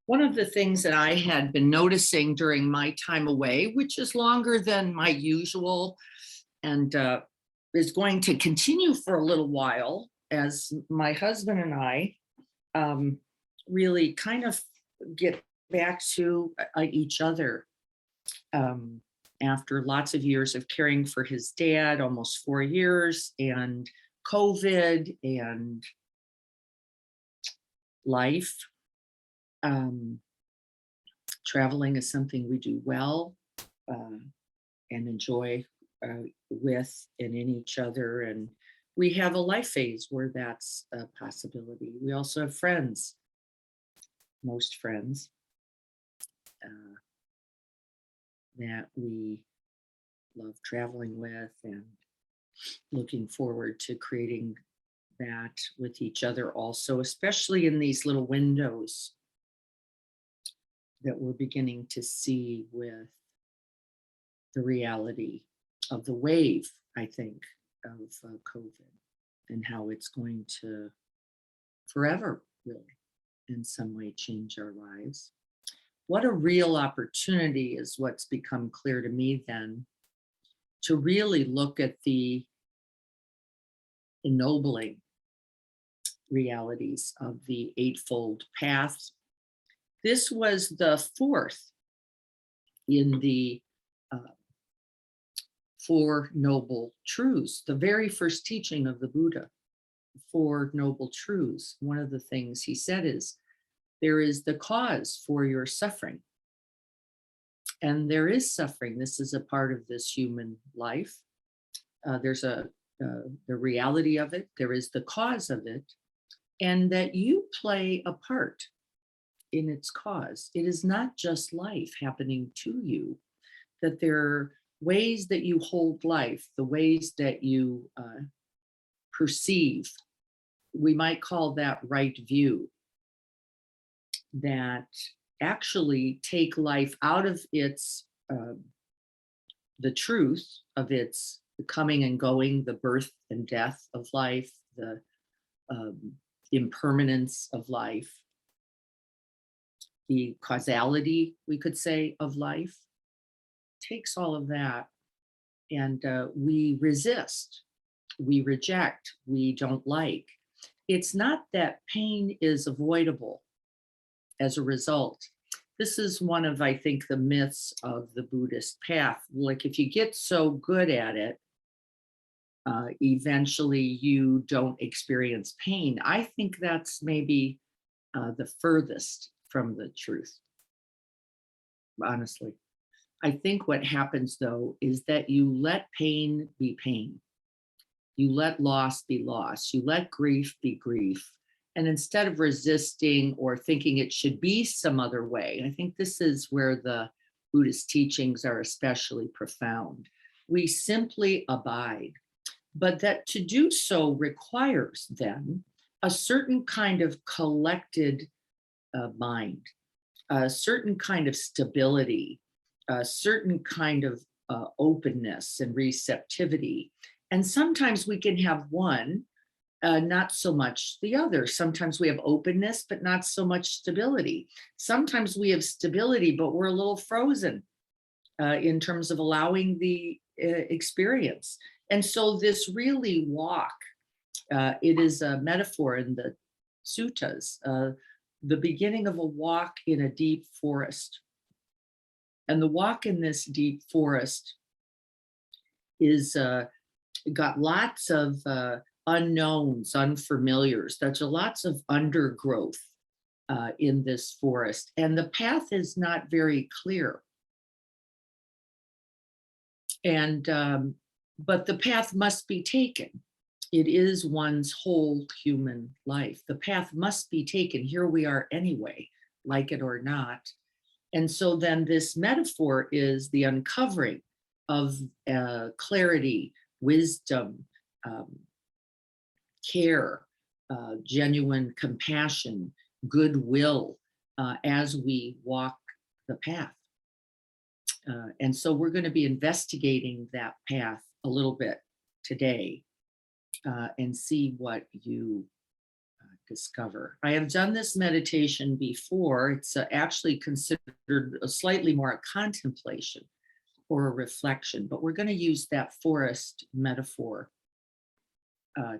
One of the things that I had been noticing during my time away, which is longer than my usual and is going to continue for a little while, as my husband and I um, really kind of get back to each other um, after lots of years of caring for his dad, almost 4 years, and COVID and life. Um, Traveling is something we do well uh, and enjoy with and in each other. And we have a life phase where that's a possibility. We also have friends, most friends uh, that we love traveling with and looking forward to creating that with each other also, especially in these little windows that we're beginning to see with the reality of the wave, I think, of COVID and how it's going to forever, really, in some way change our lives. What a real opportunity is what's become clear to me then to really look at the ennobling realities of the Eightfold Path. This was the fourth in the uh, Four Noble Truths, the very first teaching of the Buddha, Four Noble Truths. One of the things he said is, there is the cause for your suffering. And there is suffering. This is a part of this human life. There's the reality of it. There is the cause of it, and that you play a part in its cause. It is not just life happening to you, that there are ways that you hold life, the ways that you perceive. We might call that right view, that actually take life out of its the truth of its coming and going, the birth and death of life, the um, impermanence of life, the causality, we could say, of life. Takes all of that, and we resist, we reject, we don't like. It's not that pain is avoidable as a result. This is one of, I think, the myths of the Buddhist path. Like, if you get so good at it, eventually you don't experience pain. I think that's maybe the furthest from the truth, honestly. I think what happens, though, is that you let pain be pain. You let loss be loss. You let grief be grief. And instead of resisting or thinking it should be some other way, I think this is where the Buddhist teachings are especially profound. We simply abide, but that to do so requires then a certain kind of collected mind, a certain kind of stability, a certain kind of openness and receptivity. And sometimes we can have one, not so much the other. Sometimes we have openness, but not so much stability. Sometimes we have stability, but we're a little frozen in terms of allowing the experience. And so this really walk, it is a metaphor in the suttas, the beginning of a walk in a deep forest. And the walk in this deep forest is got lots of unknowns, unfamiliars. There's lots of undergrowth in this forest, and the path is not very clear. And but the path must be taken. It is one's whole human life. The path must be taken. Here we are anyway, like it or not. And so then this metaphor is the uncovering of clarity, wisdom, um, care, genuine compassion, goodwill as we walk the path. And so we're going to be investigating that path a little bit today and see what you discover. I have done this meditation before. It's actually considered a slightly more a contemplation or a reflection, but we're going to use that forest metaphor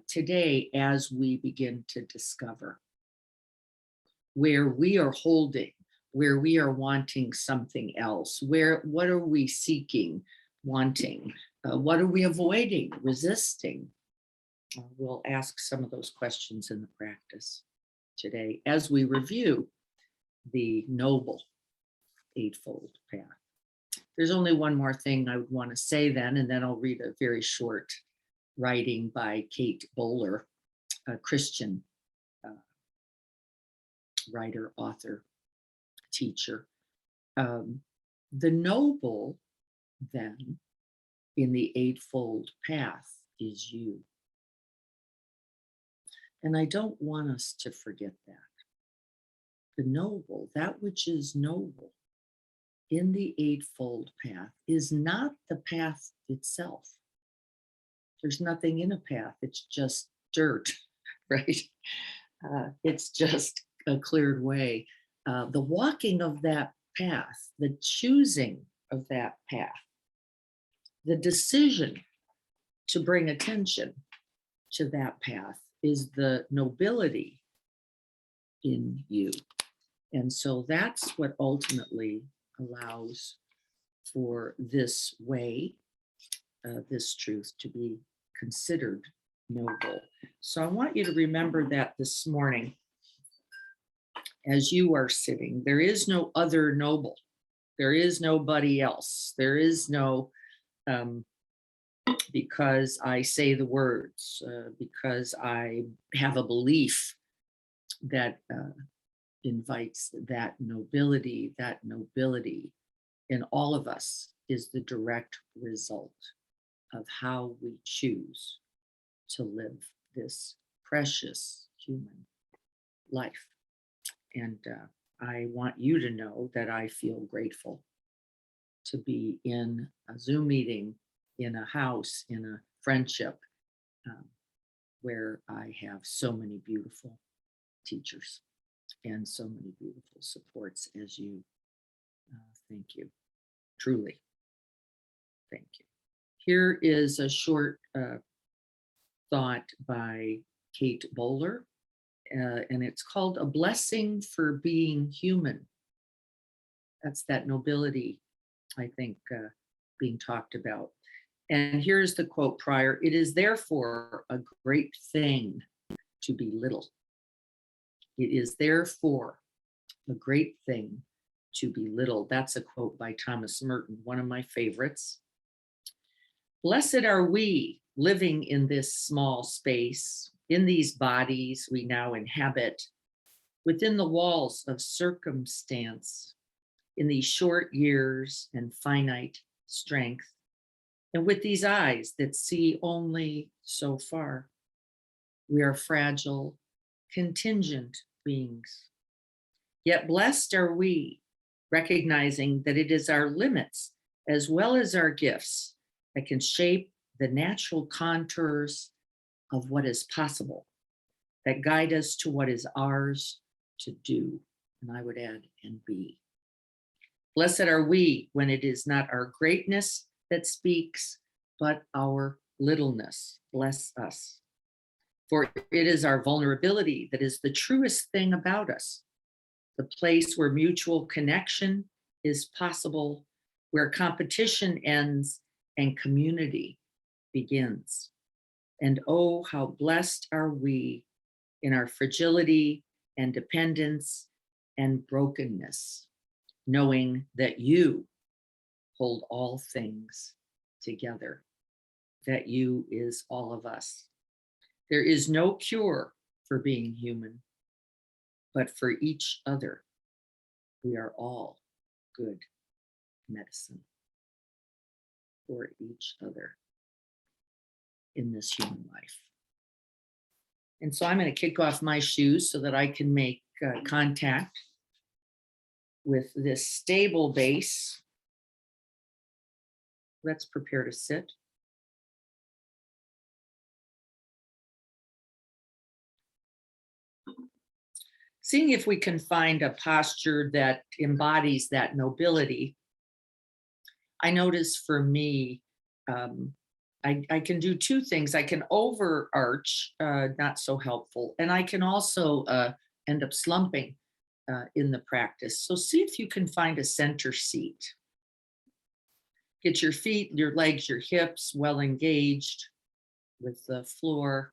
today as we begin to discover where we are holding, where we are wanting something else, what are we seeking, wanting, what are we avoiding, resisting. We'll ask some of those questions in the practice today as we review the Noble Eightfold Path. There's only one more thing I would want to say then, and then I'll read a very short writing by Kate Bowler, a Christian writer, author, teacher. The noble, then, in the Eightfold Path is you. And I don't want us to forget that. The noble, that which is noble in the Eightfold Path, is not the path itself. There's nothing in a path, it's just dirt, right? It's just a cleared way. The walking of that path, the choosing of that path, the decision to bring attention to that path is the nobility in you. And so that's what ultimately allows for this way, this truth to be considered noble. So I want you to remember that this morning as you are sitting. There is no other noble. There is nobody else. There is no because I say the words, because I have a belief that invites that nobility in all of us is the direct result of how we choose to live this precious human life. And I want you to know that I feel grateful to be in a Zoom meeting, in a house, in a friendship where I have so many beautiful teachers and so many beautiful supports as you. Thank you. Truly. Thank you. Here is a short thought by Kate Bowler, and it's called A Blessing for Being Human. That's that nobility, I think, being talked about. And here's the quote prior: "It is therefore a great thing to be little. It is therefore a great thing to be little." That's a quote by Thomas Merton, one of my favorites. Blessed are we living in this small space, in these bodies we now inhabit, within the walls of circumstance, in these short years and finite strength, and with these eyes that see only so far. We are fragile, contingent beings. Yet blessed are we, recognizing that it is our limits as well as our gifts that can shape the natural contours of what is possible, that guide us to what is ours to do, and I would add, and be. Blessed are we when it is not our greatness that speaks, but our littleness. Bless us. For it is our vulnerability that is the truest thing about us, the place where mutual connection is possible, where competition ends and community begins. And oh, how blessed are we in our fragility and dependence and brokenness, knowing that you hold all things together, that you is all of us. There is no cure for being human, but for each other, we are all good medicine for each other in this human life. And so I'm going to kick off my shoes so that I can make contact with this stable base. Let's prepare to sit. Seeing if we can find a posture that embodies that nobility. I notice for me, um, I can do two things. I can overarch, not so helpful, and I can also end up slumping in the practice. So see if you can find a center seat. Get your feet, your legs, your hips well engaged with the floor,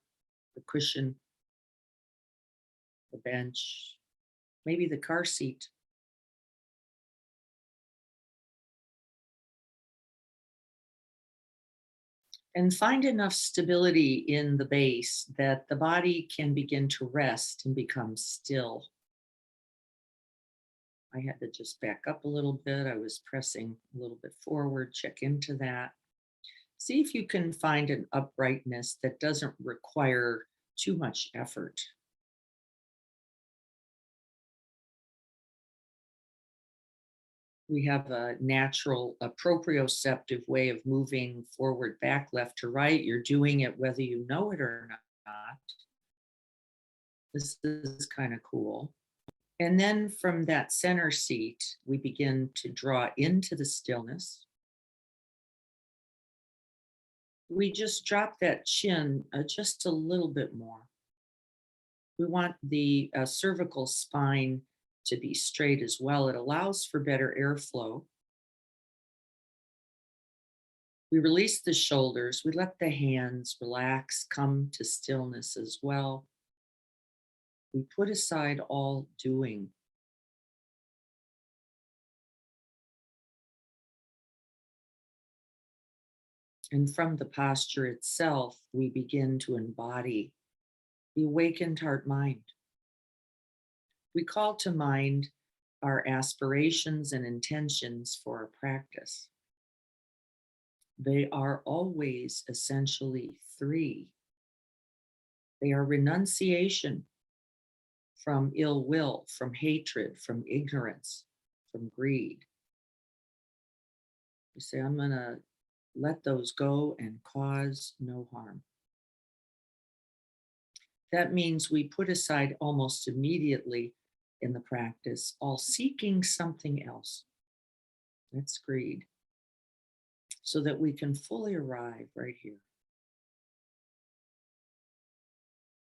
the cushion, the bench, maybe the car seat. And find enough stability in the base that the body can begin to rest and become still. I had to just back up a little bit. I was pressing a little bit forward, check into that. See if you can find an uprightness that doesn't require too much effort. We have a natural, a proprioceptive way of moving forward, back, left to right. You're doing it whether you know it or not. This is kind of cool. And then from that center seat, we begin to draw into the stillness. We just drop that chin just a little bit more. We want the cervical spine to be straight as well. It allows for better airflow. We release the shoulders. We let the hands relax, come to stillness as well. We put aside all doing. And from the posture itself, we begin to embody the awakened heart mind. We call to mind our aspirations and intentions for our practice. They are always essentially three. They are renunciation from ill will, from hatred, from ignorance, from greed. You say, I'm going to let those go and cause no harm. That means we put aside almost immediately in the practice all seeking something else. That's greed. So that we can fully arrive right here.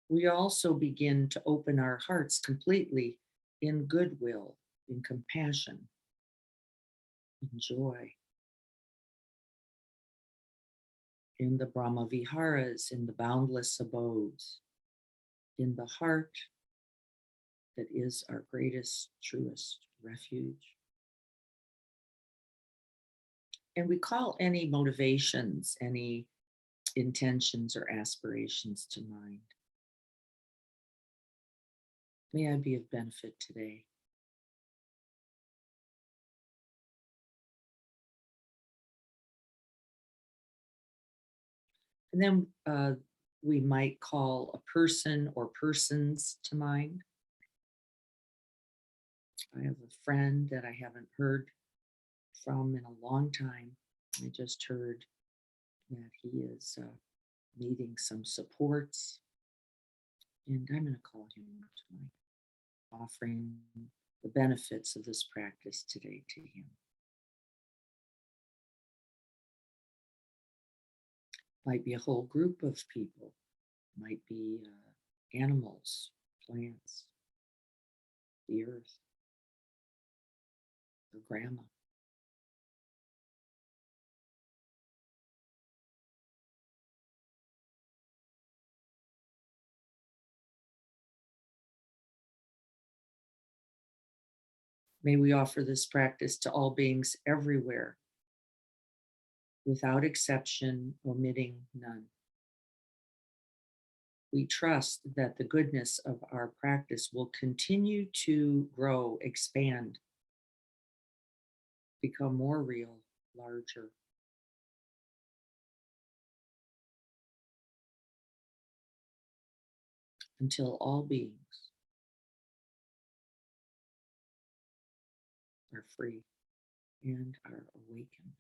We also begin to open our hearts completely in goodwill, in compassion, in joy, in the Brahma Viharas, in the boundless abodes, in the heart that is our greatest, truest refuge. And we call any motivations, any intentions or aspirations to mind. May I be of benefit today. And then we might call a person or persons to mind. I have a friend that I haven't heard from in a long time. I just heard that he is needing some supports, and I'm going to call him to mind, offering the benefits of this practice today to him. Might be a whole group of people, might be animals, plants, the earth, or grandma. May we offer this practice to all beings everywhere, without exception, omitting none. We trust that the goodness of our practice will continue to grow, expand, become more real, larger. Until all beings are free and are awakened.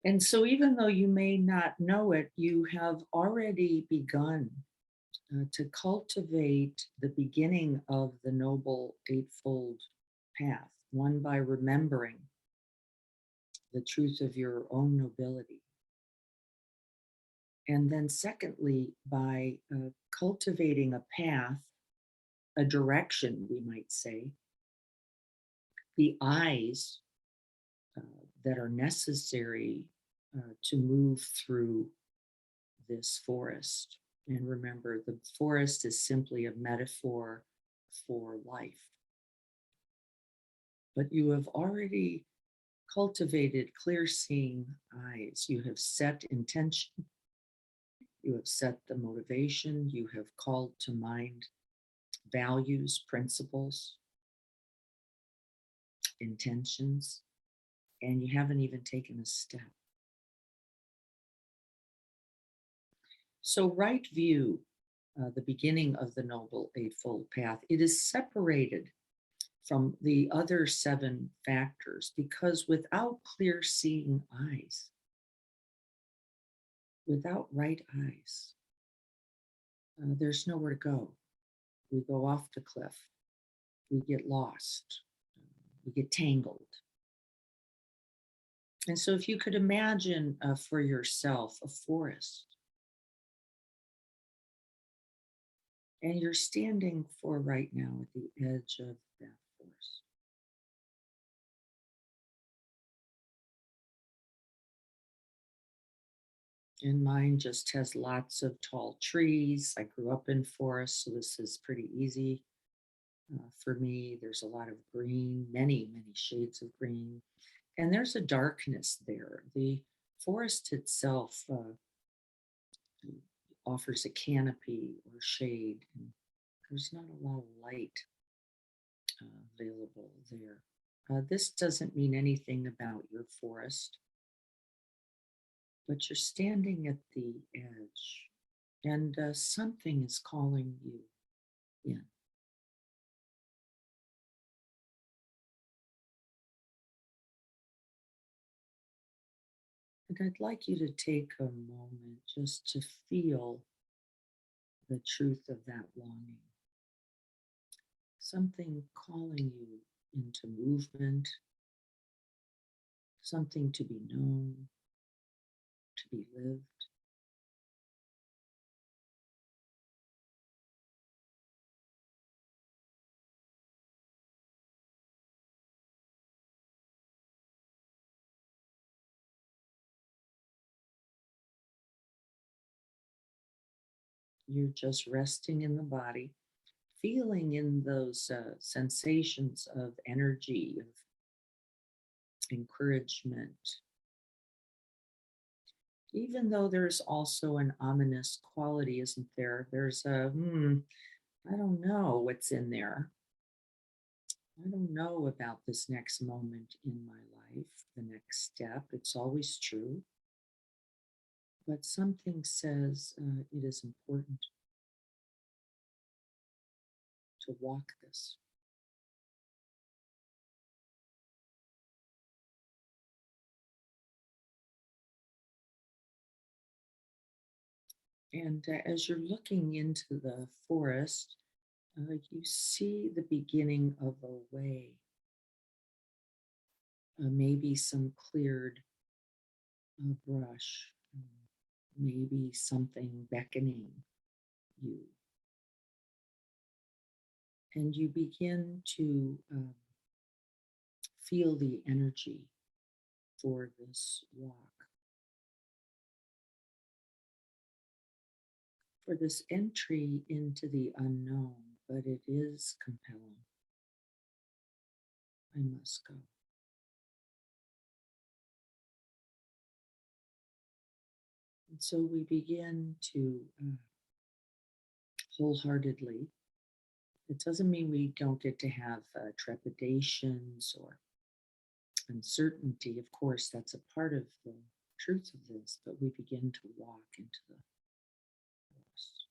And so, even though you may not know it, you have already begun to cultivate the beginning of the Noble Eightfold Path, one by remembering the truth of your own nobility. And then, secondly, by cultivating a path, a direction, we might say, the eyes uh, that are necessary to move through this forest. And remember, the forest is simply a metaphor for life. But you have already cultivated clear seeing eyes. You have set intention, you have set the motivation, you have called to mind values, principles, intentions, and you haven't even taken a step. So, right view, the beginning of the Noble Eightfold Path, it is separated from the other seven factors because without clear seeing eyes, without right eyes, there's nowhere to go. We go off the cliff, we get lost, we get tangled. And so, if you could imagine for yourself a forest, and you're standing for right now at the edge of that forest. And mine just has lots of tall trees. I grew up in forests, so this is pretty easy for me. There's a lot of green, many, many shades of green. And there's a darkness there. The forest itself offers a canopy or shade, and there's not a lot of light available there. This doesn't mean anything about your forest, but you're standing at the edge and something is calling you in. And I'd like you to take a moment just to feel the truth of that longing. Something calling you into movement, something to be known, to be lived. You're just resting in the body, feeling in those sensations of energy, of encouragement, even though there's also an ominous quality, isn't there? There's a, I don't know what's in there. I don't know about this next moment in my life, the next step. It's always true. But something says it is important to walk this. And as you're looking into the forest, you see the beginning of a way, maybe some cleared brush, maybe something beckoning you. And you begin to feel the energy for this walk, for this entry into the unknown, but it is compelling. I must go. And so we begin to wholeheartedly. It doesn't mean we don't get to have trepidations or uncertainty. Of course, that's a part of the truth of this, but we begin to walk into the forest.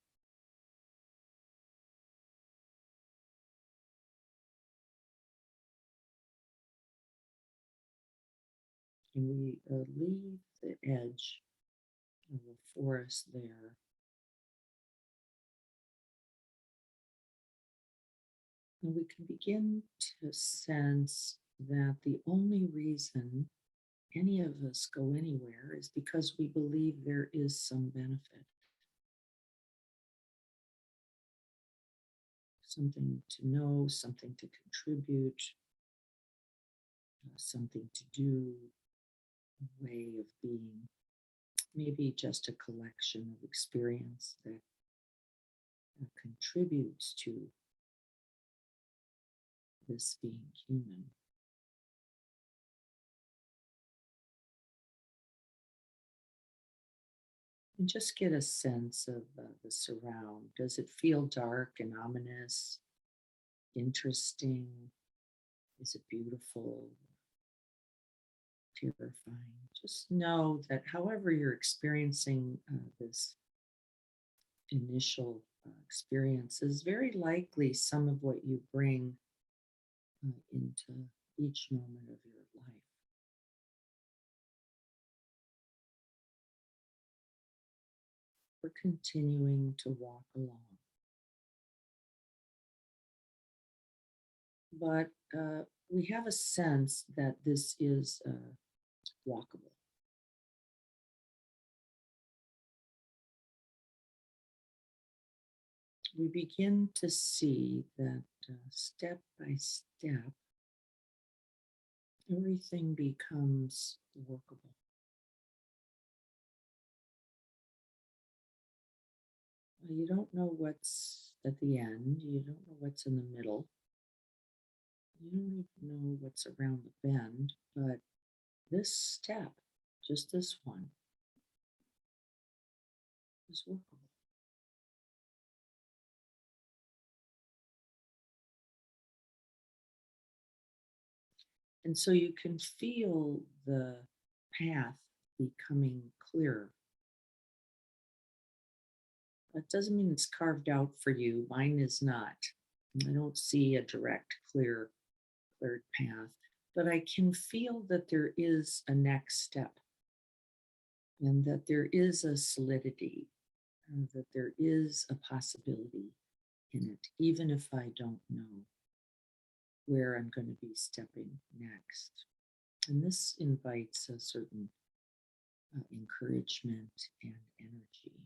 And we leave the edge of the forest there. And we can begin to sense that the only reason any of us go anywhere is because we believe there is some benefit, something to know, something to contribute, something to do, a way of being, maybe just a collection of experience that contributes to this being human. And just get a sense of the surround. Does it feel dark and ominous, interesting? Is it beautiful, terrifying? Just know that however you're experiencing this initial experience is very likely some of what you bring into each moment of your life. We're continuing to walk along, but we have a sense that this is walkable. We begin to see that step by step, everything becomes workable. You don't know what's at the end, you don't know what's in the middle, you don't even know what's around the bend, but this step, just this one, is workable. And so you can feel the path becoming clearer. That doesn't mean it's carved out for you. Mine is not. I don't see a direct, cleared path, but I can feel that there is a next step and that there is a solidity and that there is a possibility in it, even if I don't know where I'm going to be stepping next. And this invites a certain encouragement and energy.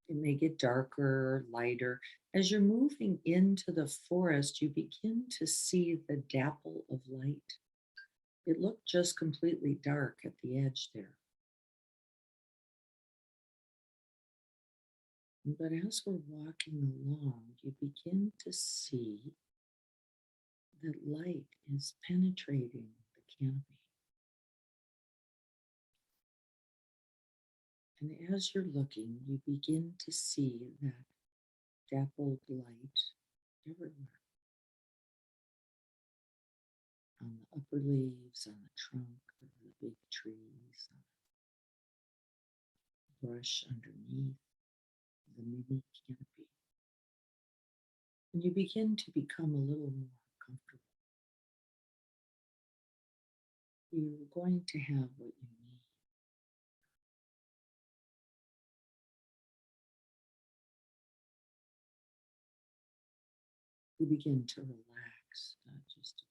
It may get darker, lighter. As you're moving into the forest, you begin to see the dapple of light. It looked just completely dark at the edge there. But as we're walking along, you begin to see that light is penetrating the canopy. And as you're looking, you begin to see that dappled light everywhere, on the upper leaves, on the trunk of the big trees, on the brush underneath the mini canopy. And you begin to become a little more comfortable. You're going to have what you need. You begin to relax just a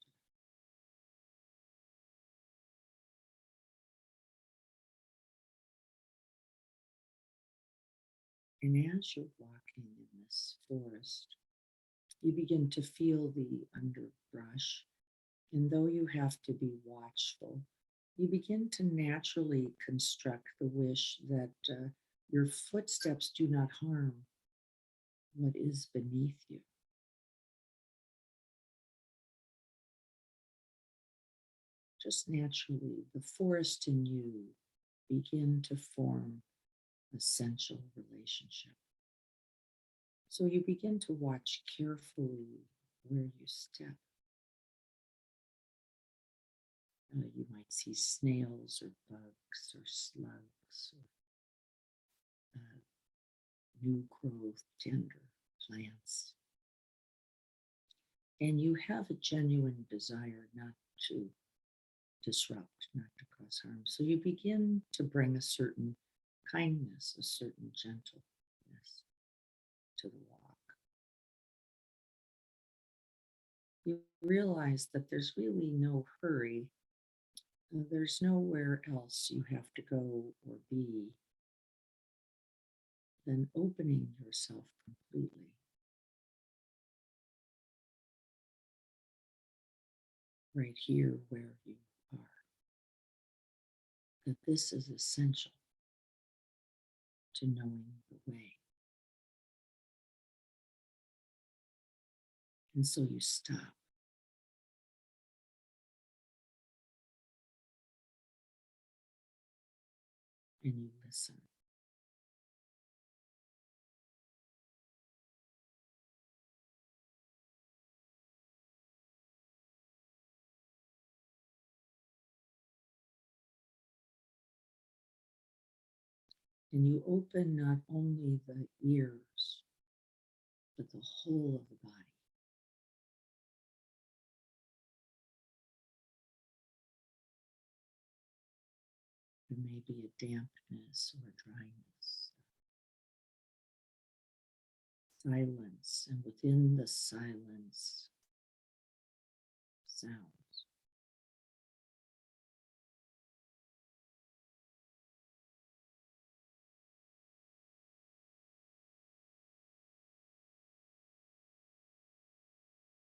bit. And as you're walking in this forest, you begin to feel the underbrush. And though you have to be watchful, you begin to naturally construct the wish that your footsteps do not harm what is beneath you. Just naturally, the forest and you begin to form essential relationship. So you begin to watch carefully where you step. You might see snails or bugs or slugs or new growth, tender plants. And you have a genuine desire not to disrupt, not to cause harm. So you begin to bring a certain kindness, a certain gentleness to the walk. You realize that there's really no hurry. There's nowhere else you have to go or be than opening yourself completely. Right here where you are. That this is essential to knowing the way. And so you stop and you listen. And you open not only the ears, but the whole of the body. There may be a dampness or dryness, silence, and within the silence, sounds.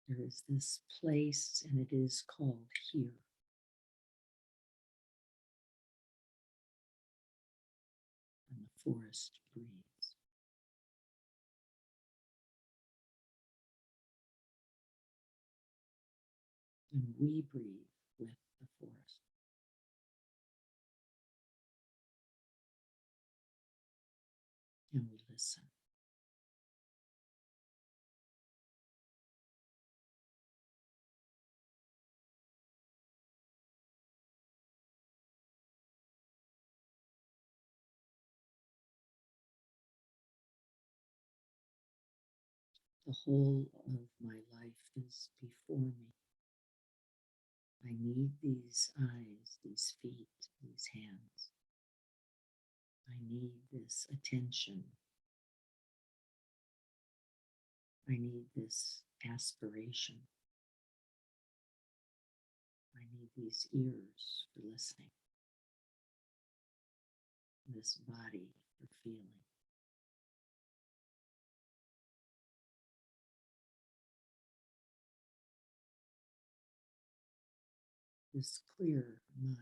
There is this place, and it is called here. And the forest breathes. And we breathe with the forest. And we listen. The whole of my life is before me. I need these eyes, these feet, these hands. I need this attention. I need this aspiration. I need these ears for listening, this body for feeling. This clear mind.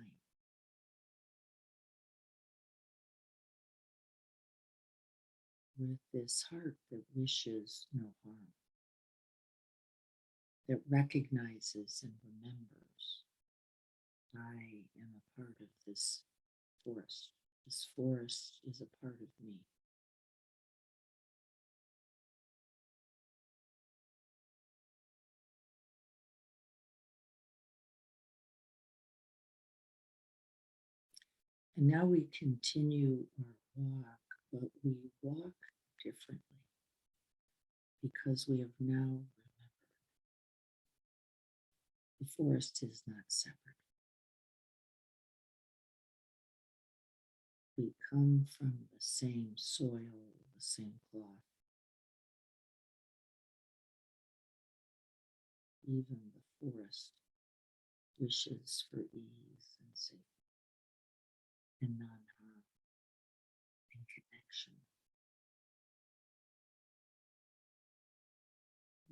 With this heart that wishes no harm, that recognizes and remembers I am a part of this forest. This forest is a part of me. And now we continue our walk, but we walk differently because we have now remembered the forest is not separate. We come from the same soil, the same cloth. Even the forest wishes for ease and safety and non-harm and connection.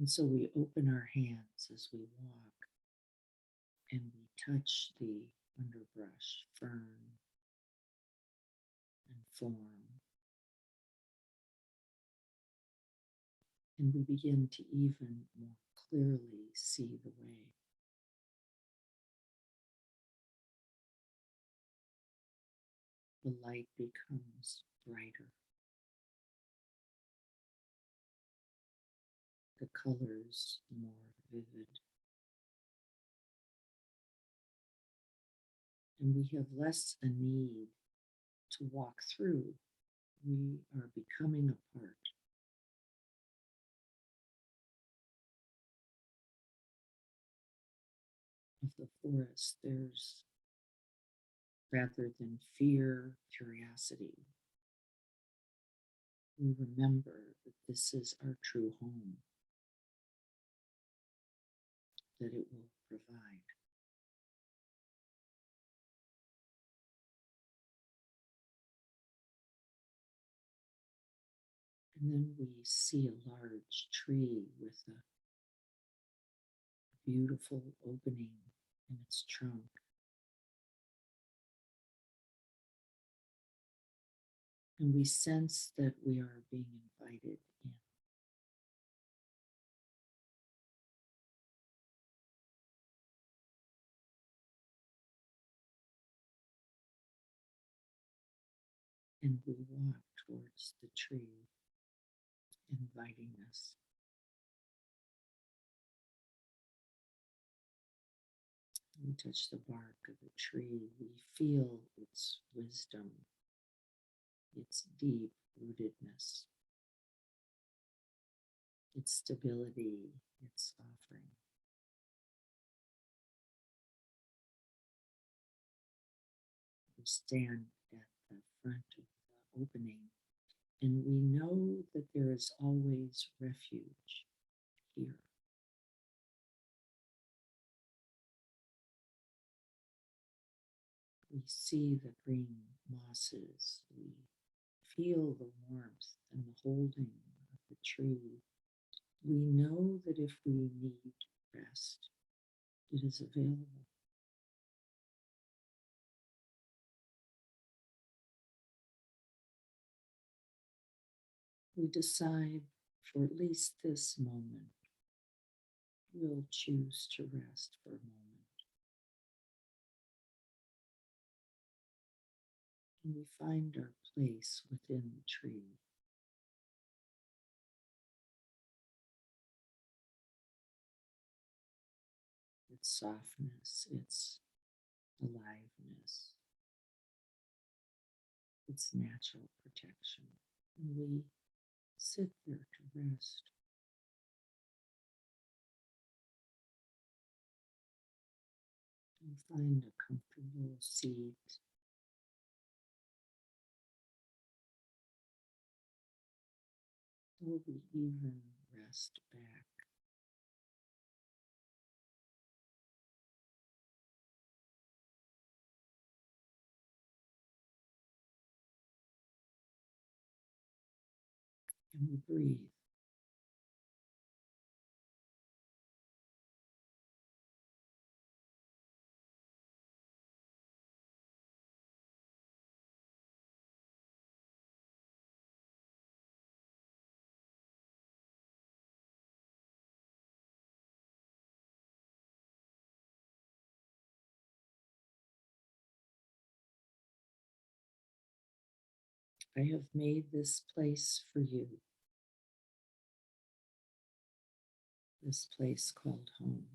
And so we open our hands as we walk and we touch the underbrush, fern, and form. And we begin to even more clearly see the way. The light becomes brighter. The colors more vivid. And we have less a need to walk through We are becoming a part of the forest. There's, rather than fear, curiosity. We remember that this is our true home, that it will provide. And then we see a large tree with a beautiful opening in its trunk. And we sense that we are being invited in. And we walk towards the tree, inviting us. We touch the bark of the tree. We feel its wisdom, its deep rootedness, its stability, its offering. We stand at the front of the opening, and we know that there is always refuge here. We see the green mosses. We feel the warmth and the holding of the tree. We know that if we need rest, it is available. We decide for at least this moment, we'll choose to rest for a moment. And we find our place within the tree. Its softness, its aliveness, its natural protection. And we sit there to rest. And find a comfortable seat. Or we even rest back. And we breathe. I have made this place for you, this place called home.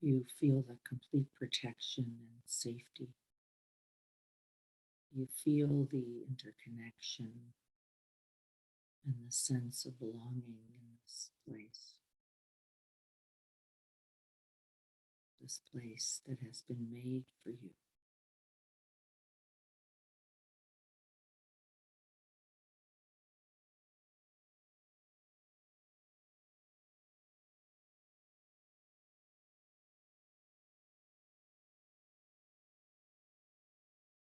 You feel the complete protection and safety. You feel the interconnection and the sense of belonging in this place that has been made for you.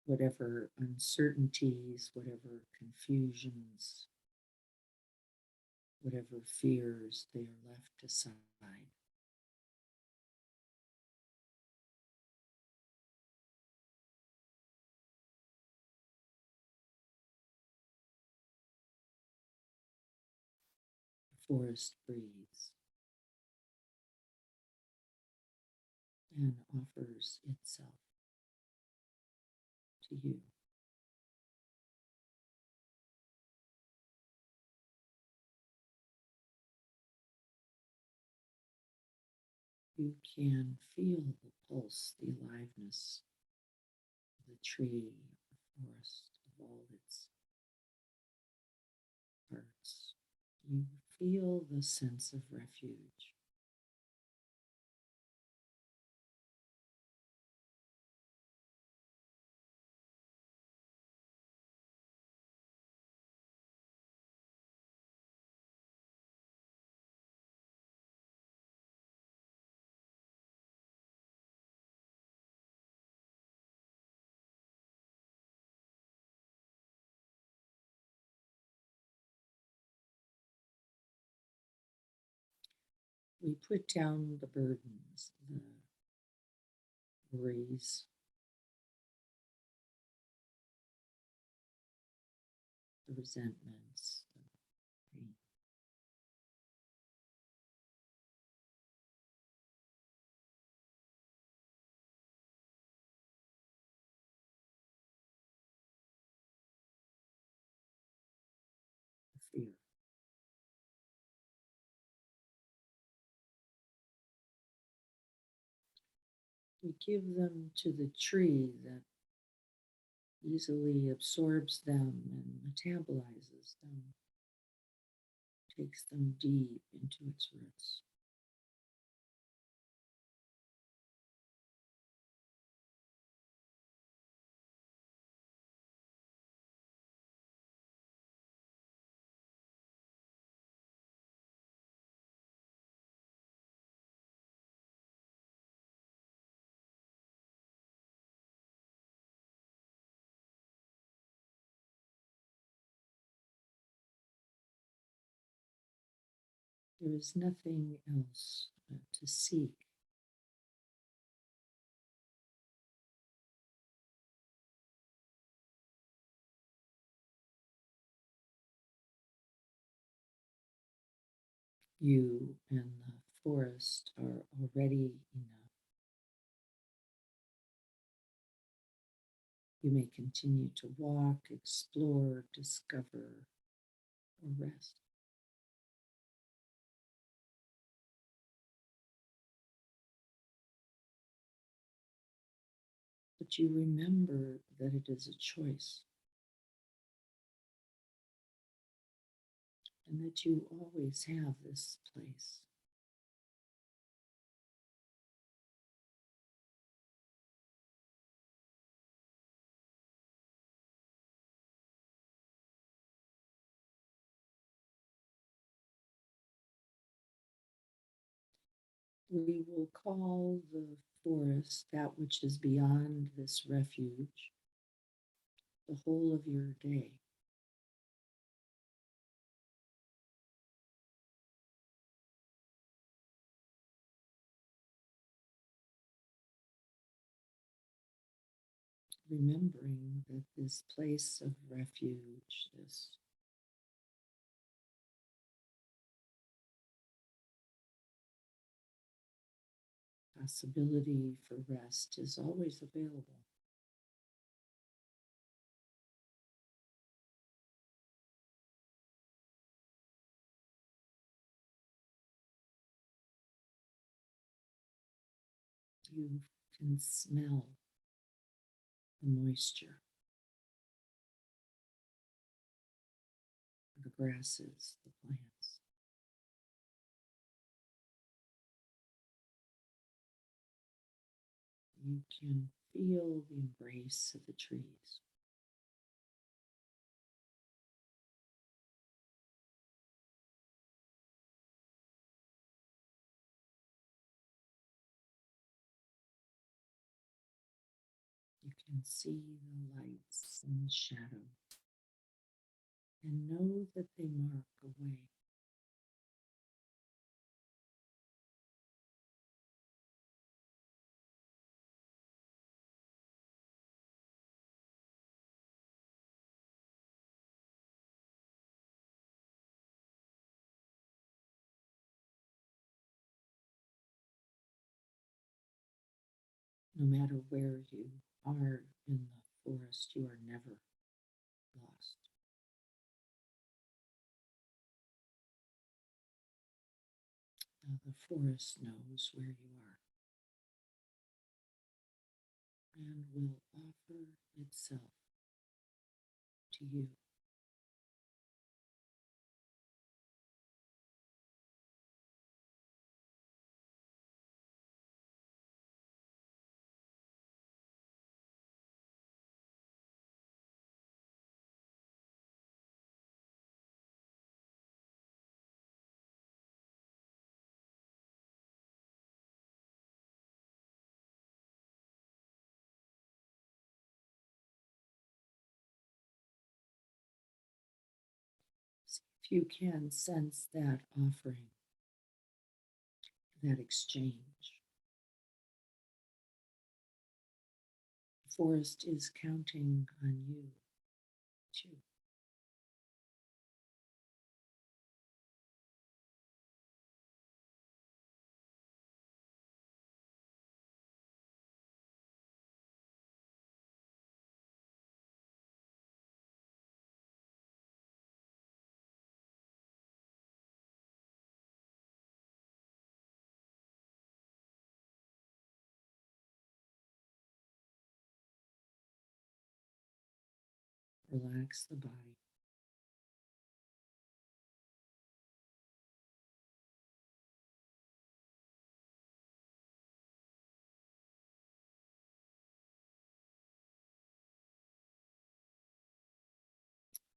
whatever uncertainties, whatever confusions, whatever fears, they are left aside. The forest breathes and offers itself to you. You can feel the pulse, the aliveness of the tree, the forest, of all its parts. You feel the sense of refuge. We put down the burdens, the worries, the resentments, the pain. The fear. We give them to the tree that easily absorbs them and metabolizes them, takes them deep into its roots. There is nothing else to seek. You and the forest are already enough. You may continue to walk, explore, discover, or rest. But you remember that it is a choice and that you always have this place. We will call the forest that which is beyond this refuge the whole of your day. Remembering that this place of refuge, this possibility for rest is always available. You can smell the moisture, the grasses, the plants. You can feel the embrace of the trees. You and see the lights and the shadow and know that they mark a way. No matter where you are in the forest, you are never lost. The forest knows where you are and will offer itself to you. See if you can sense that offering, that exchange. The forest is counting on you too. Relax the body.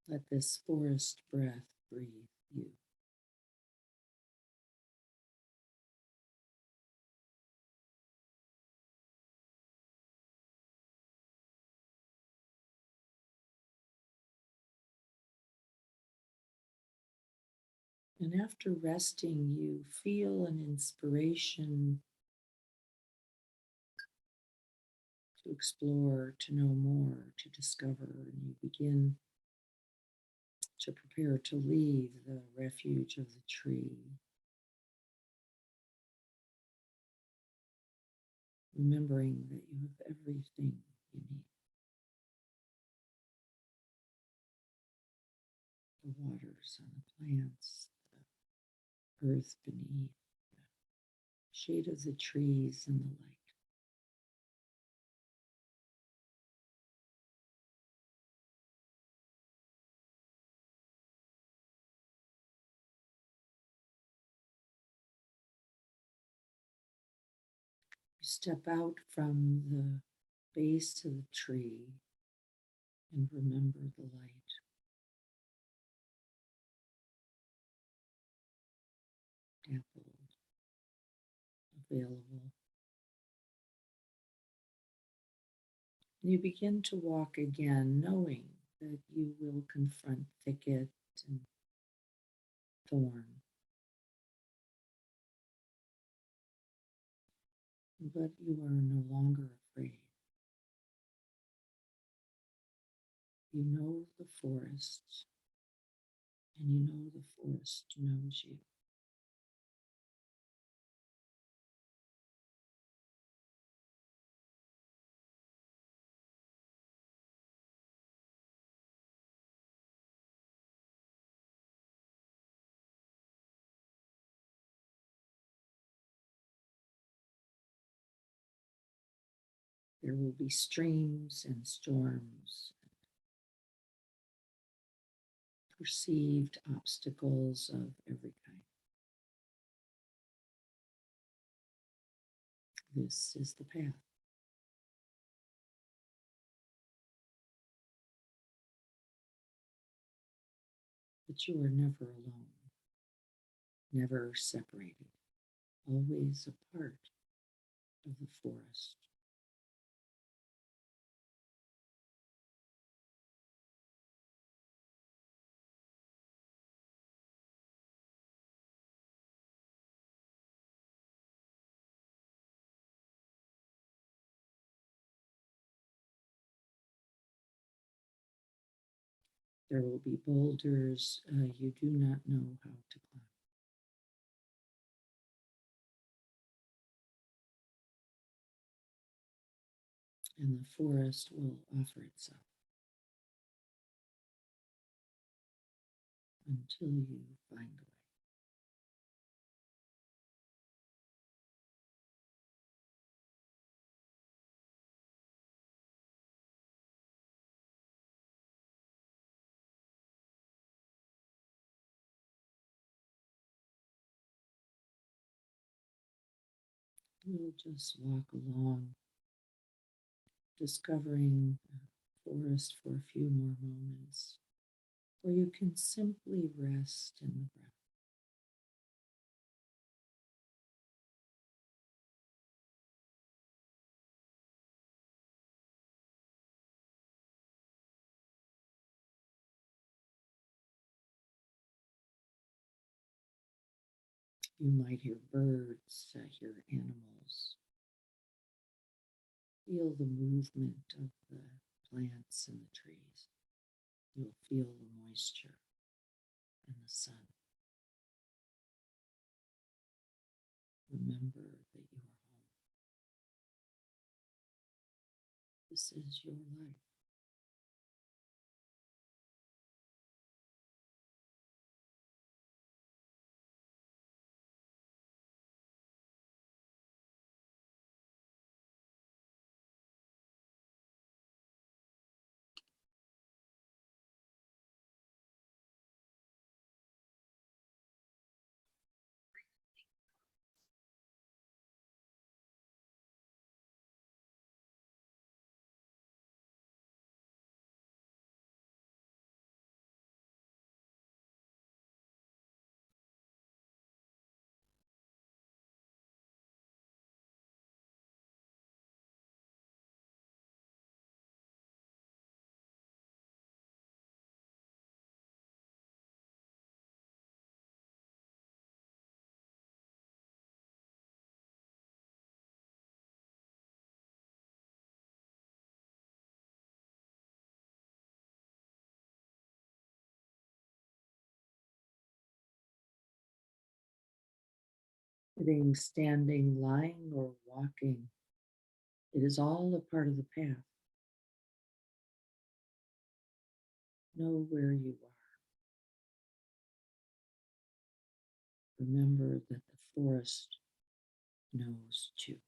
Let this forest breath breathe you. And after resting, you feel an inspiration to explore, to know more, to discover, and you begin to prepare to leave the refuge of the tree, remembering that you have everything you need. The waters on the plants, the earth beneath, the shade of the trees, and the light. You step out from the base of the tree and remember the light. Dappled, available. And you begin to walk again, knowing that you will confront thicket and thorn, but you are no longer afraid. You know the forest, and you know the forest knows you. There will be streams and storms, perceived obstacles of every kind. This is the path. But you are never alone, never separated, always a part of the forest. There will be boulders you do not know how to climb. And the forest will offer itself until you find a way. We'll just walk along, discovering the forest for a few more moments, or you can simply rest in the breath. You might hear birds, hear animals, feel the movement of the plants and the trees. You'll feel the moisture and the sun. Remember that you are home. This is your life. Sitting, standing, lying, or walking, it is all a part of the path. Know where you are. Remember that the forest knows too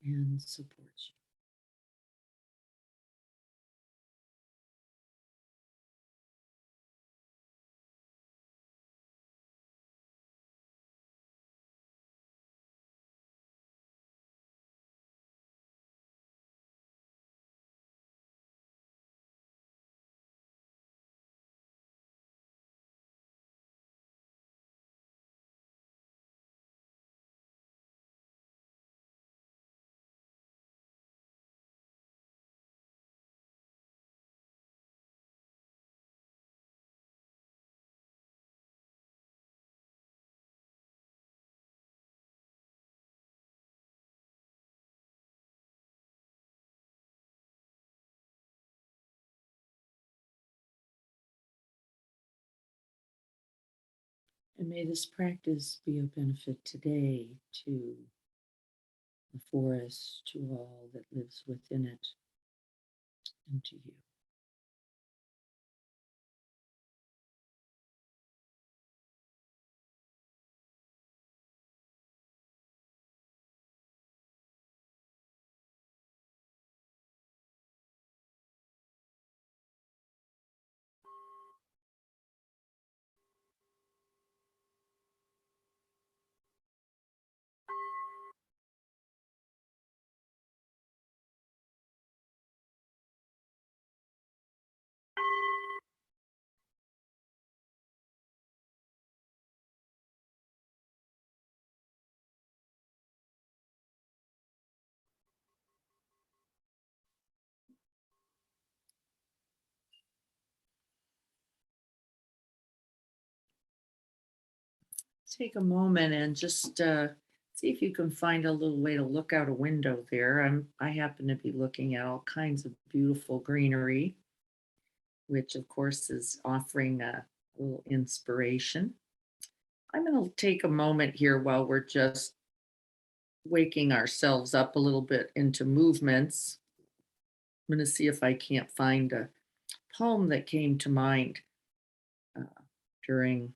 and supports you. And may this practice be of benefit today to the forest, to all that lives within it, and to you. Take a moment and just See if you can find a little way to look out a window there. I happen to be looking at all kinds of beautiful greenery, which of course is offering a little inspiration. I'm going to take a moment here while we're just waking ourselves up a little bit into movements. I'm going to see if I can't find a poem that came to mind during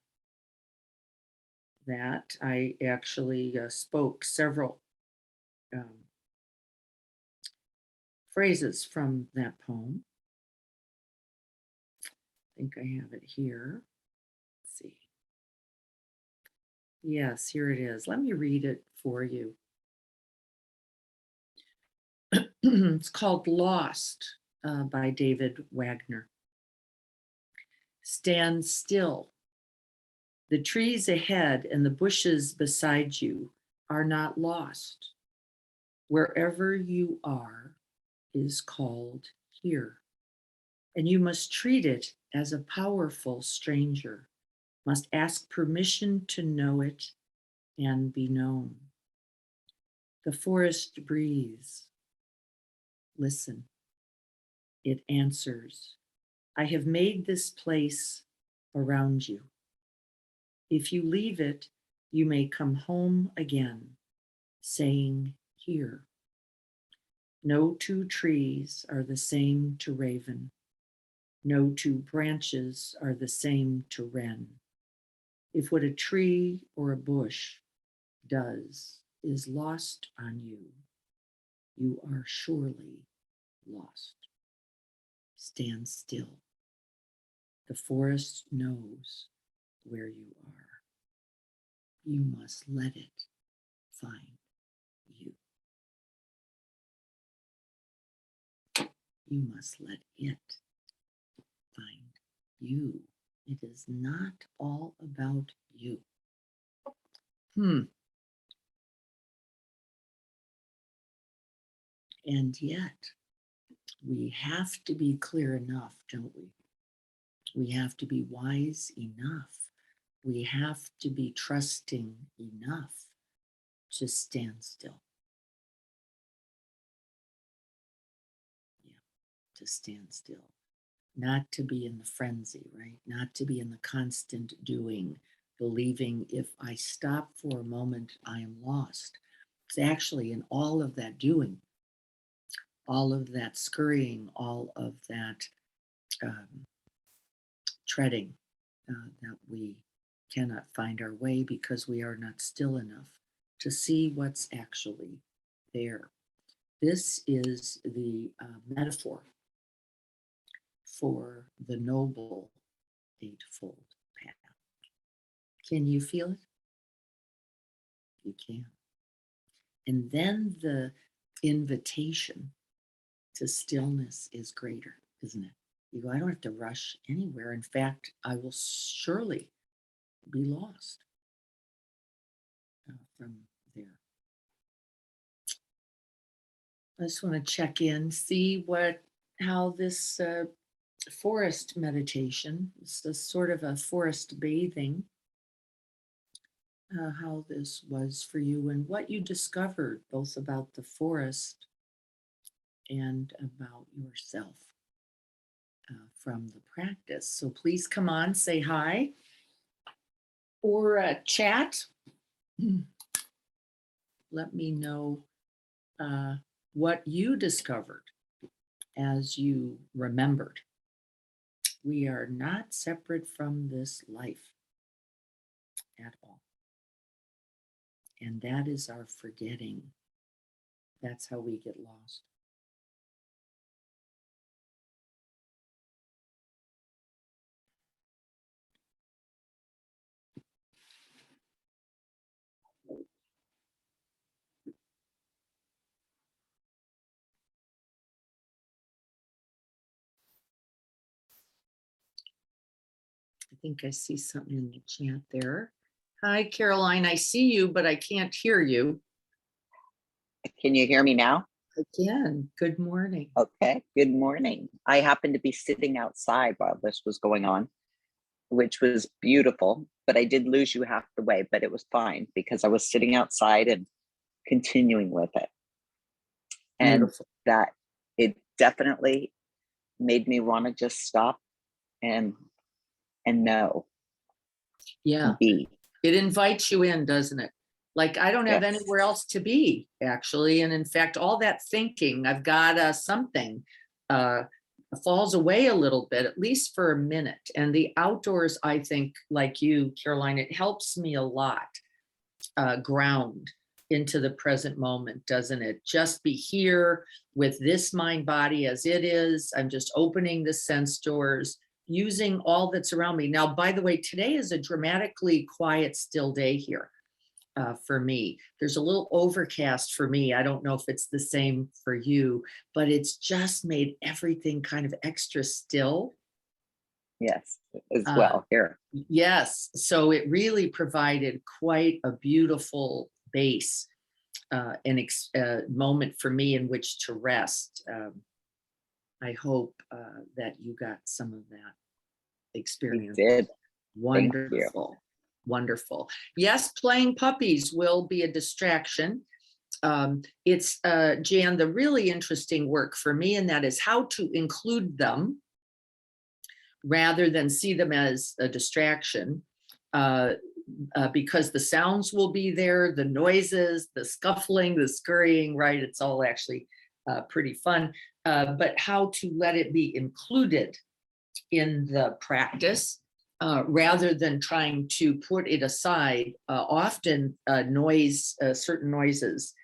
that. I actually spoke several um, phrases from that poem. I think I have it here. Let's see. Yes, here it is. Let me read it for you. It's called Lost by David Wagner. Stand still. The trees ahead and the bushes beside you are not lost. Wherever you are is called here, and you must treat it as a powerful stranger, must ask permission to know it and be known. The forest breathes. Listen. It answers, I have made this place around you. If you leave it, you may come home again, saying, here. No two trees are the same to raven. No two branches are the same to wren. If what a tree or a bush does is lost on you, you are surely lost. Stand still. The forest knows where you are. You must let it find you. You must let it find you. It is not all about you. And yet, we have to be clear enough, don't we? We have to be wise enough. We have to be trusting enough to stand still. Yeah, to stand still. Not to be in the frenzy, right? Not to be in the constant doing, believing if I stop for a moment, I am lost. It's actually in all of that doing, all of that scurrying, all of that treading, that we cannot find our way because we are not still enough to see what's actually there. This is the metaphor for the Noble Eightfold Path. Can you feel it? You can. And then the invitation to stillness is greater, isn't it? You go, I don't have to rush anywhere. In fact, I will surely be lost from there. I just want to check in, see how this forest meditation, it's a sort of a forest bathing, how this was for you and what you discovered both about the forest and about yourself from the practice. So please come on, say hi or chat. Let me know what you discovered as you remembered. We are not separate from this life at all. And that is our forgetting. That's how we get lost. I think I see something in the chat there. Hi, Caroline. I see you, but I can't hear you. Can you hear me now? I can. Good morning. Okay, good morning. I happened to be sitting outside while this was going on, which was beautiful, but I did lose you half the way, but it was fine because I was sitting outside and continuing with it. And Beautiful. that it definitely made me want to just stop and know Yeah. and be. It invites you in, doesn't it? Like, I don't have Yes. anywhere else to be, actually. And in fact, all that thinking, I've got something, uh, falls away a little bit, at least for a minute. And the outdoors, I think, like you, Caroline, it helps me a lot, ground into the present moment, doesn't it? Just be here with this mind body as it is. I'm just opening the sense doors, using all that's around me. Now, by the way, today is a dramatically quiet, still day here, for me. There's a little overcast for me. I don't know if it's the same for you, but it's just made everything kind of extra still. Yes, as Uh, well here. Yes, so it really provided quite a beautiful base, moment for me in which to rest. I hope that you got some of that We experience. did. Thank you. Wonderful, wonderful. Yes, playing puppies will be a distraction. It's Jan, the really interesting work for me, and that is how to include them rather than see them as a distraction, because the sounds will be there, the noises, the scuffling, the scurrying, right? It's all actually pretty fun, but how to let it be included in the practice, rather than trying to put it aside. Often certain noises,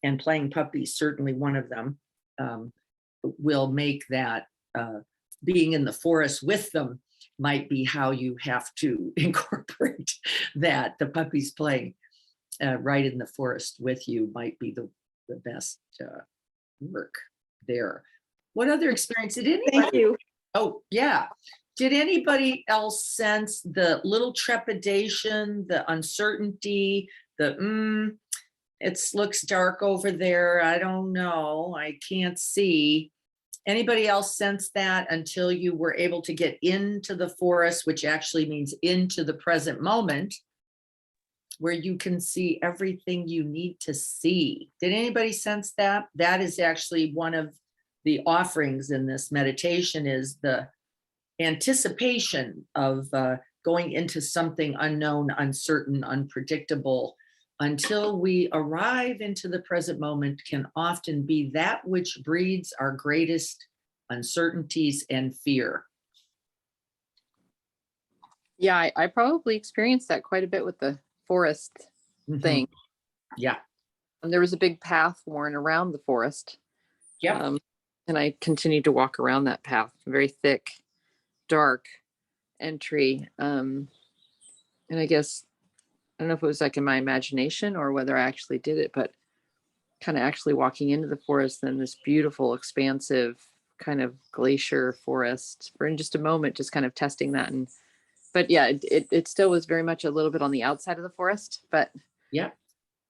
and playing puppies, certainly one of them, will make that, being in the forest with them might be how you have to incorporate that. The puppies playing right in the forest with you might be the best work there. What other experience did anybody? Thank you. Oh, yeah. Did anybody else sense the little trepidation, the uncertainty, it looks dark over there. I don't know. I can't see. Anybody else sense that until you were able to get into the forest, which actually means into the present moment, where you can see everything you need to see? Did anybody sense that? That is actually one of the offerings in this meditation, is the anticipation of going into something unknown, uncertain, unpredictable, until we arrive into the present moment, can often be that which breeds our greatest uncertainties and fear. Yeah, I probably experienced that quite a bit with the forest Mhm. thing. Yeah. And there was a big path worn around the forest. Yep. And I continued to walk around that path, very thick, dark entry. And I guess, I don't know if it was like in my imagination or whether I actually did it, but kind of actually walking into the forest, then this beautiful, expansive kind of glacier forest for in just a moment, just kind of testing that. But yeah, it still was very much a little bit on the outside of the forest, but Yep.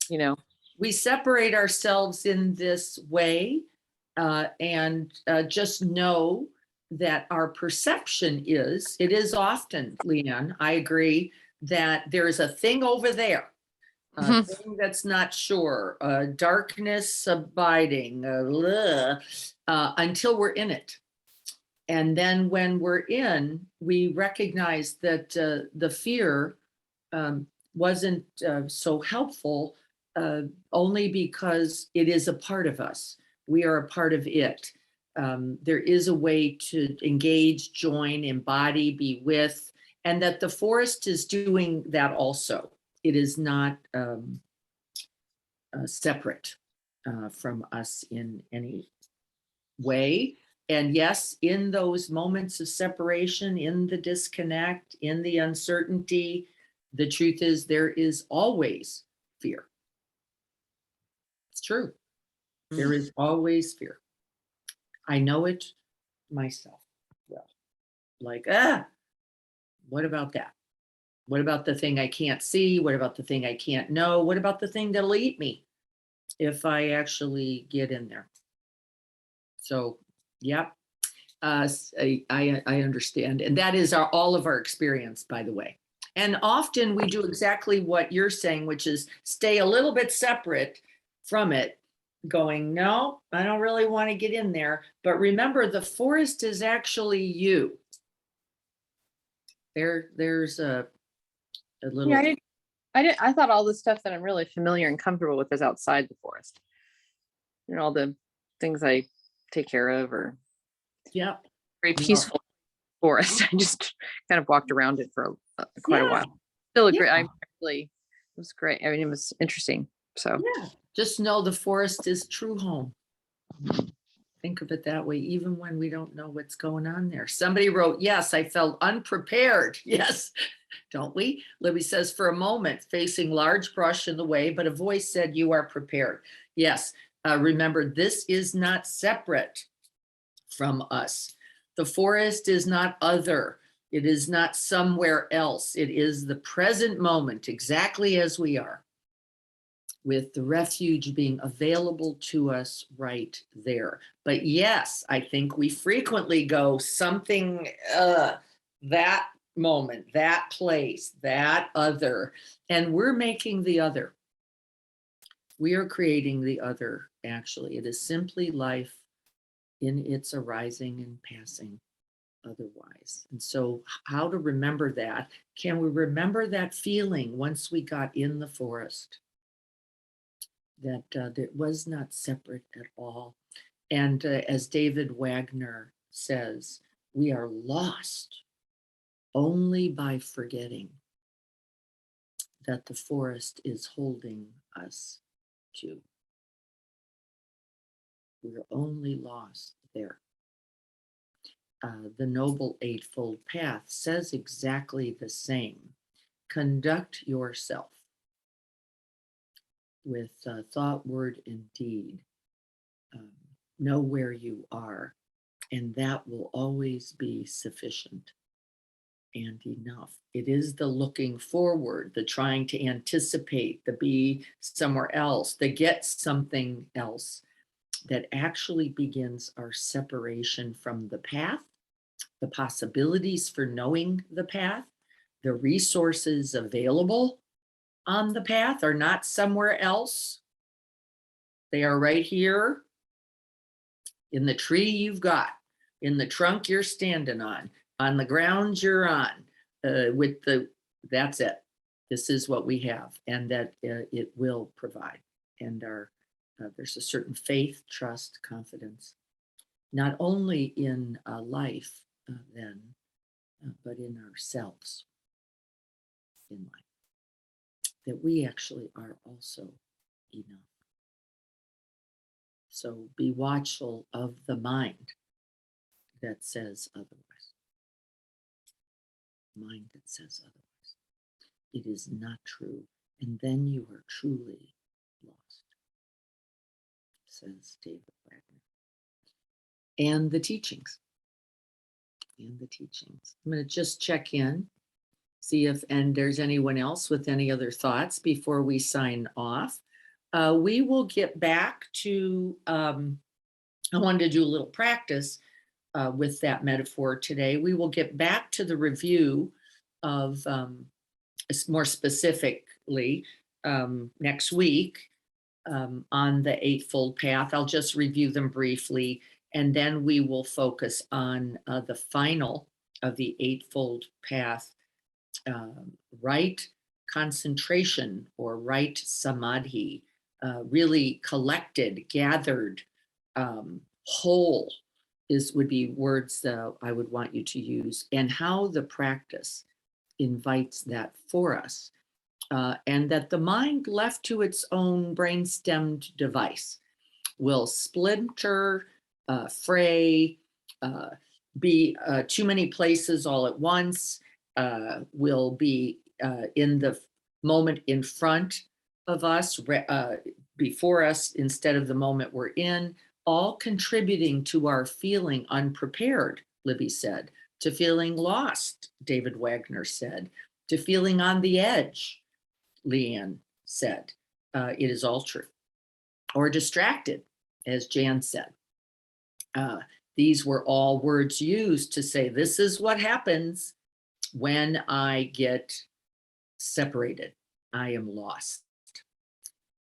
you know, We separate ourselves in this way, and just know that our perception it is often, Leanne, I agree, that there is a thing over there, a Mhm. thing that's not sure, darkness abiding, until we're in it. And then when we're in, we recognize that the fear wasn't so helpful, only because it is a part of us. We are a part of it. There is a way to engage, join, embody, be with, and that the forest is doing that also. It is not separate from us in any way. And yes, in those moments of separation, in the disconnect, in the uncertainty, the truth is there is always fear. It's true. There is always fear. I know it myself well. Like, what about that? What about the thing I can't see? What about the thing I can't know? What about the thing that'll eat me if I actually get in there? So, yeah, I understand. And that is all of our experience, by the way. And often we do exactly what you're saying, which is stay a little bit separate from it, going, no, I don't really want to get in there. But remember, the forest is actually you. There's a little. Yeah, I thought all the stuff that I'm really familiar and comfortable with is outside the forest. And all the things I take care of are Yeah. very No. peaceful forest. I just kind of walked around it for quite a Yeah. while. Still a great, Yeah. I actually, it was great. I mean, it was interesting. So Yeah. Just know the forest is true home. Think of it that way, even when we don't know what's going on there. Somebody wrote, yes, I felt unprepared. Yes, don't we? Libby says, for a moment, facing large brush in the way, but a voice said, you are prepared. Yes, remember, this is not separate from us. The forest is not other. It is not somewhere else. It is the present moment, exactly as we are, with the refuge being available to us right there. But yes, I think we frequently go something, that moment, that place, that other, and we're making the other. We are creating the other, actually. It is simply life in its arising and passing otherwise. And so, how to remember that? Can we remember that feeling once we got in the forest? That it was not separate at all. And as David Wagner says, we are lost only by forgetting that the forest is holding us too. We're only lost there. The Noble Eightfold Path says exactly the same. Conduct yourself with thought, word, and deed. Know where you are, and that will always be sufficient and enough. It is the looking forward, the trying to anticipate, the be somewhere else, the get something else that actually begins our separation from the path, the possibilities for knowing the path, the resources available on the path are not somewhere else. They are right here in the tree you've got, in the trunk you're standing on the ground you're on, that's it. This is what we have, and that it will provide. And there's a certain faith, trust, confidence, not only in life then, but in ourselves in life, that we actually are also enough. So be watchful of the mind that says otherwise. Mind that says otherwise. It is not true. And then you are truly lost, says David Wagner. And the teachings. And the teachings. I'm going to just check in, see if and there's anyone else with any other thoughts before we sign off. We will get back to, I wanted to do a little practice with that metaphor today. We will get back to the review of more specifically next week on the Eightfold Path. I'll just review them briefly, and then we will focus on the final of the Eightfold Path, right concentration or right samadhi, really collected, gathered, whole would be words that I would want you to use, and how the practice invites that for us. And that the mind left to its own brain-stemmed device will splinter, fray, be too many places all at once, will be in the moment in front of us, before us instead of the moment we're in, all contributing to our feeling unprepared, Libby said, to feeling lost, David Wagner said, to feeling on the edge, Leanne said. It is all true. Or distracted, as Jan said. These were all words used to say, this is what happens when I get separated. I am lost.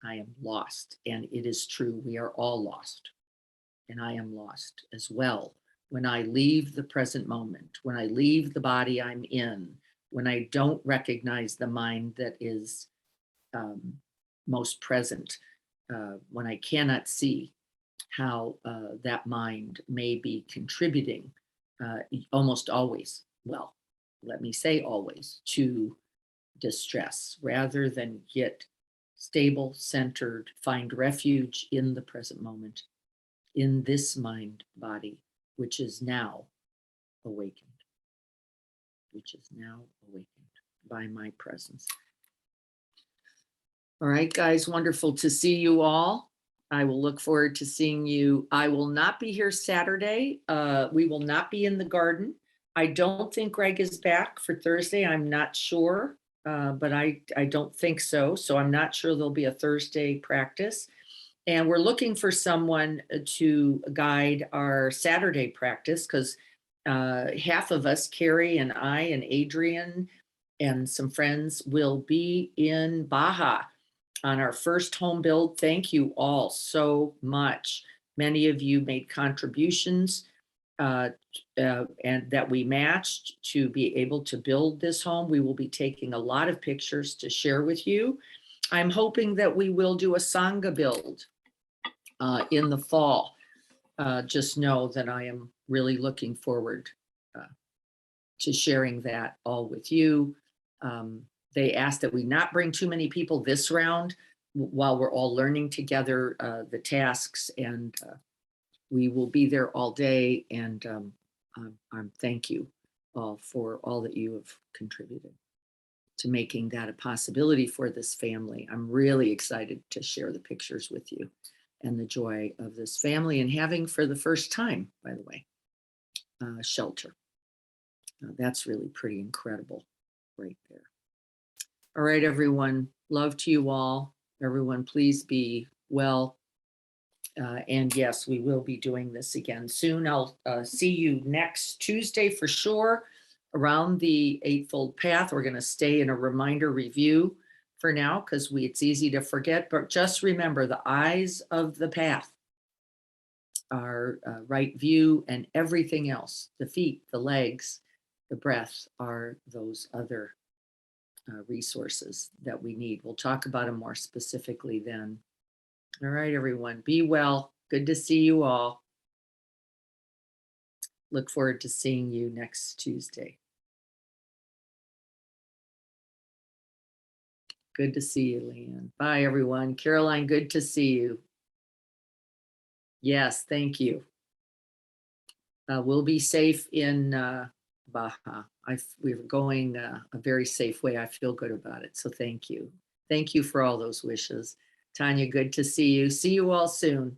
I am lost. And it is true. We are all lost. And I am lost as well. When I leave the present moment, when I leave the body I'm in, when I don't recognize the mind that is most present, when I cannot see how that mind may be contributing almost always, well, let me say always, to distress rather than get stable, centered, find refuge in the present moment, in this mind body, which is now awakened, which is now awakened by my presence. All right, guys, wonderful to see you all. I will look forward to seeing you. I will not be here Saturday. We will not be in the garden. I don't think Greg is back for Thursday. I'm not sure, but I don't think so. So I'm not sure there'll be a Thursday practice. And we're looking for someone to guide our Saturday practice because half of us, Carrie and I and Adrian and some friends, will be in Baja on our first home build. Thank you all so much. Many of you made contributions and that we matched to be able to build this home. We will be taking a lot of pictures to share with you. I'm hoping that we will do a Sangha build in the fall. Just know that I am really looking forward to sharing that all with you. They asked that we not bring too many people this round while we're all learning together the tasks, and we will be there all day. And thank you all for all that you have contributed to making that a possibility for this family. I'm really excited to share the pictures with you and the joy of this family and having for the first time, by the way, shelter. That's really pretty incredible right there. All right, everyone. Love to you all. Everyone, please be well. And yes, we will be doing this again soon. I'll see you next Tuesday for sure around the Eightfold Path. We're going to stay in a reminder review for now because it's easy to forget. But just remember, the eyes of the path are right view, and everything else, the feet, the legs, the breath, are those other resources that we need. We'll talk about them more specifically then. All right, everyone, be well. Good to see you all. Look forward to seeing you next Tuesday. Good to see you, Leanne. Bye, everyone. Caroline, good to see you. Yes, thank you. We'll be safe in Baja. We're going a very safe way. I feel good about it. So thank you. Thank you for all those wishes. Tanya, good to see you. See you all soon.